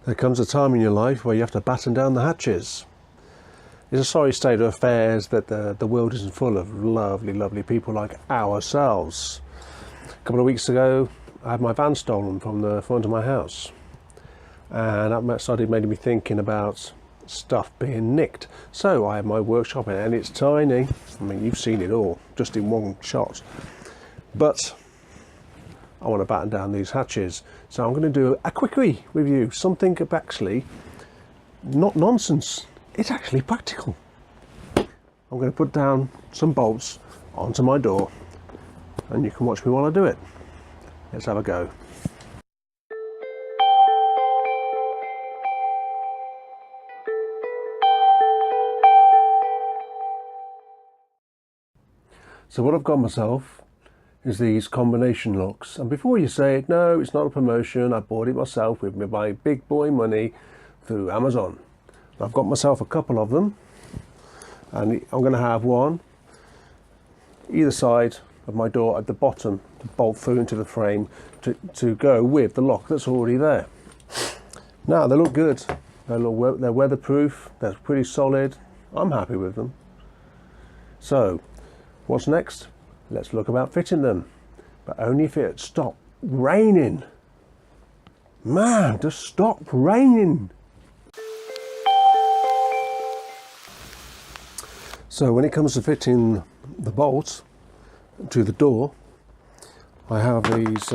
There comes a time in your life where you have to batten down the hatches. It's a sorry state of affairs that the world isn't full of lovely, lovely people like ourselves. A couple of weeks ago, I had my van stolen from the front of my house. And that started making me thinking about stuff being nicked. So I have my workshop in, and it's tiny. I mean, you've seen it all, just in one shot. But I want to batten down these hatches. So I'm going to do a quickie review, something actually not nonsense. It's actually practical. I'm going to put down some bolts onto my door, and you can watch me while I do it. Let's have a go. So what I've got myself is these combination locks, and before you say it, no, it's not a promotion, I bought it myself with my big boy money through Amazon. I've got myself a couple of them, and I'm going to have one either side of my door at the bottom to bolt through into the frame to go with the lock that's already there. Now they look good, they're weatherproof, they're pretty solid, I'm happy with them. So what's next? Let's look about fitting them, but only if it stopped raining. Man, just stop raining. So when it comes to fitting the bolts to the door, I have these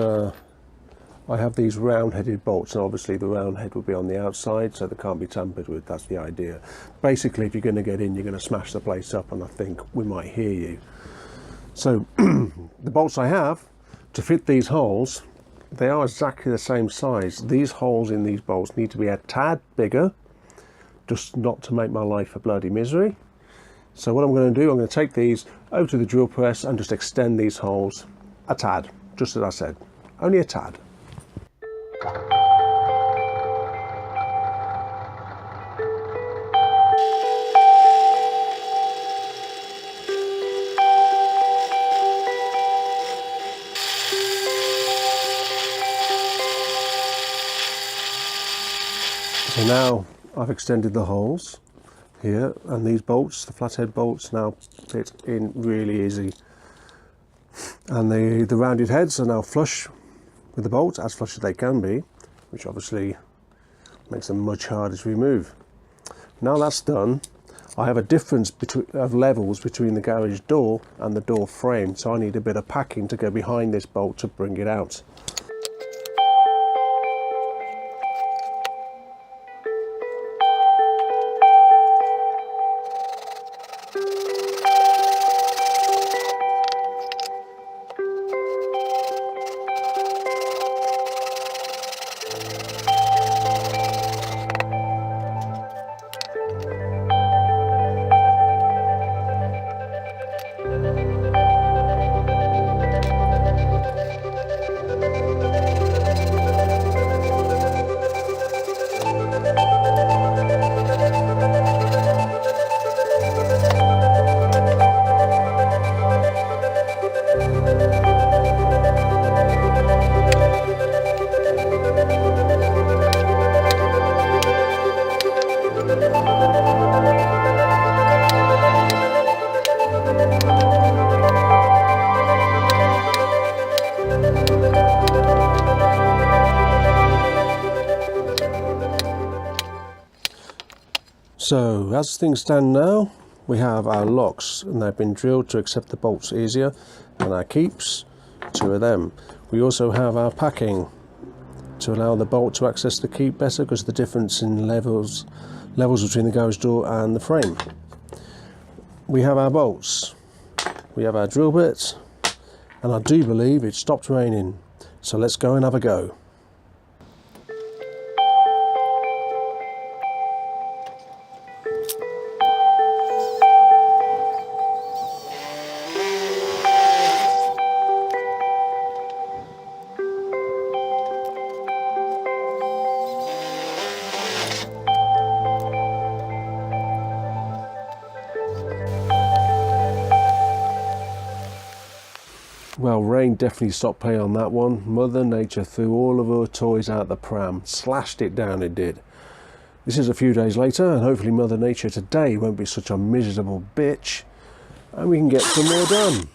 round-headed bolts, and obviously the round head will be on the outside, so they can't be tampered with. That's the idea. Basically, if you're going to get in, you're going to smash the place up, and I think we might hear you. So the bolts I have to fit these holes, they are exactly the same size. These holes in these bolts need to be a tad bigger, just not to make my life a bloody misery. So what I'm going to do, I'm going to take these over to the drill press and just extend these holes a tad, just as I said, only a tad. So now I've extended the holes here, and these bolts, the flathead bolts, now fit in really easy, and the rounded heads are now flush with the bolts, as flush as they can be, which obviously makes them much harder to remove. Now that's done, I have a difference of levels between the garage door and the door frame, so I need a bit of packing to go behind this bolt to bring it out. So as things stand now, we have our locks, and they've been drilled to accept the bolts easier, and our keeps, 2 of them. We also have our packing to allow the bolt to access the keep better, because of the difference in levels between the garage door and the frame. We have our bolts, we have our drill bits, and I do believe it stopped raining. So let's go and have a go. Well, rain definitely stopped playing on that one. Mother Nature threw all of her toys out the pram, slashed it down, it did. This is a few days later, and hopefully Mother Nature today won't be such a miserable bitch, and we can get some more done.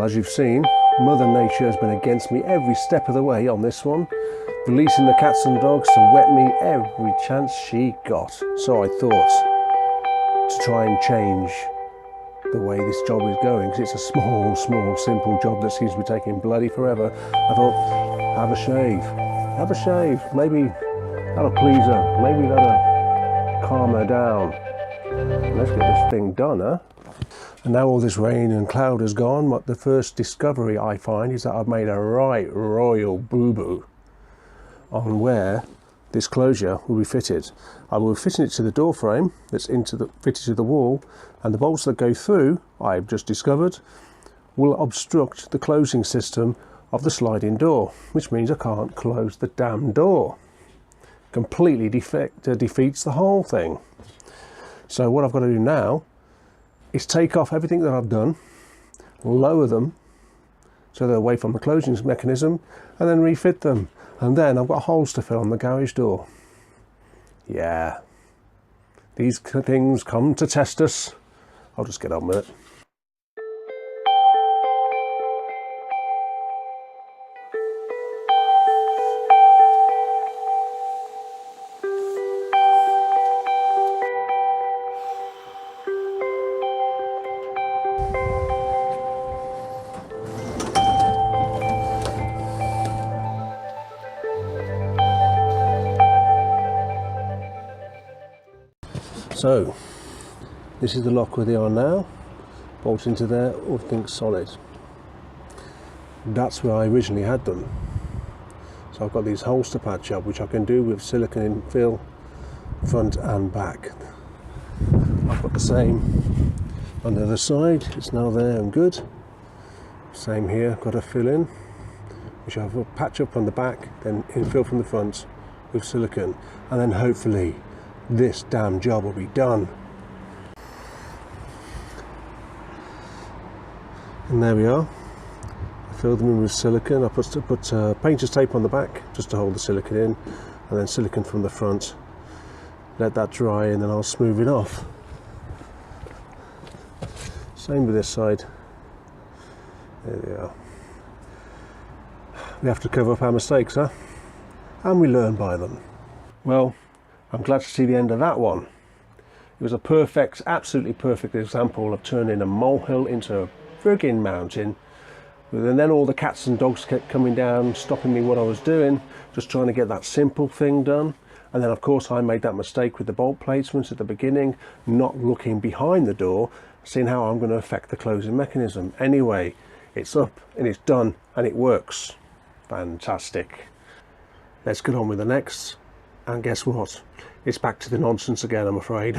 As you've seen, Mother Nature has been against me every step of the way on this one, releasing the cats and dogs to wet me every chance she got. So I thought to try and change the way this job is going, because it's a small, simple job that seems to be taking bloody forever. I thought, have a shave, maybe that'll please her, maybe that'll calm her down. Let's get this thing done, huh? And now all this rain and cloud has gone, what the first discovery I find is that I've made a right royal boo-boo on where this closure will be fitted. I will be fitting it to the door frame that's fitted to the wall, and the bolts that go through, I've just discovered, will obstruct the closing system of the sliding door, which means I can't close the damn door. Completely defeats the whole thing. So what I've got to do now is take off everything that I've done, lower them so they're away from the closing mechanism, and then refit them. And then I've got holes to fill on the garage door. Yeah, these things come to test us. I'll just get on with it. So, this is the lock where they are now, bolt into there, everything's solid. That's where I originally had them. So I've got these holes to patch up, which I can do with silicone infill, front and back. I've got the same on the other side, it's now there and good. Same here, got to fill in, which I'll patch up on the back, then infill from the front with silicone, and then hopefully this damn job will be done. And there we are. I filled them in with silicone. I put painter's tape on the back just to hold the silicone in, and then silicone from the front. Let that dry, and then I'll smooth it off. Same with this side. There we are. We have to cover up our mistakes, huh? And we learn by them. Well, I'm glad to see the end of that one. It was a perfect, absolutely perfect example of turning a molehill into a friggin' mountain. And then all the cats and dogs kept coming down, stopping me what I was doing, just trying to get that simple thing done. And then of course I made that mistake with the bolt placements at the beginning, not looking behind the door, seeing how I'm going to affect the closing mechanism. Anyway, it's up and it's done and it works. Fantastic. Let's get on with the next. And guess what? It's back to the nonsense again, I'm afraid.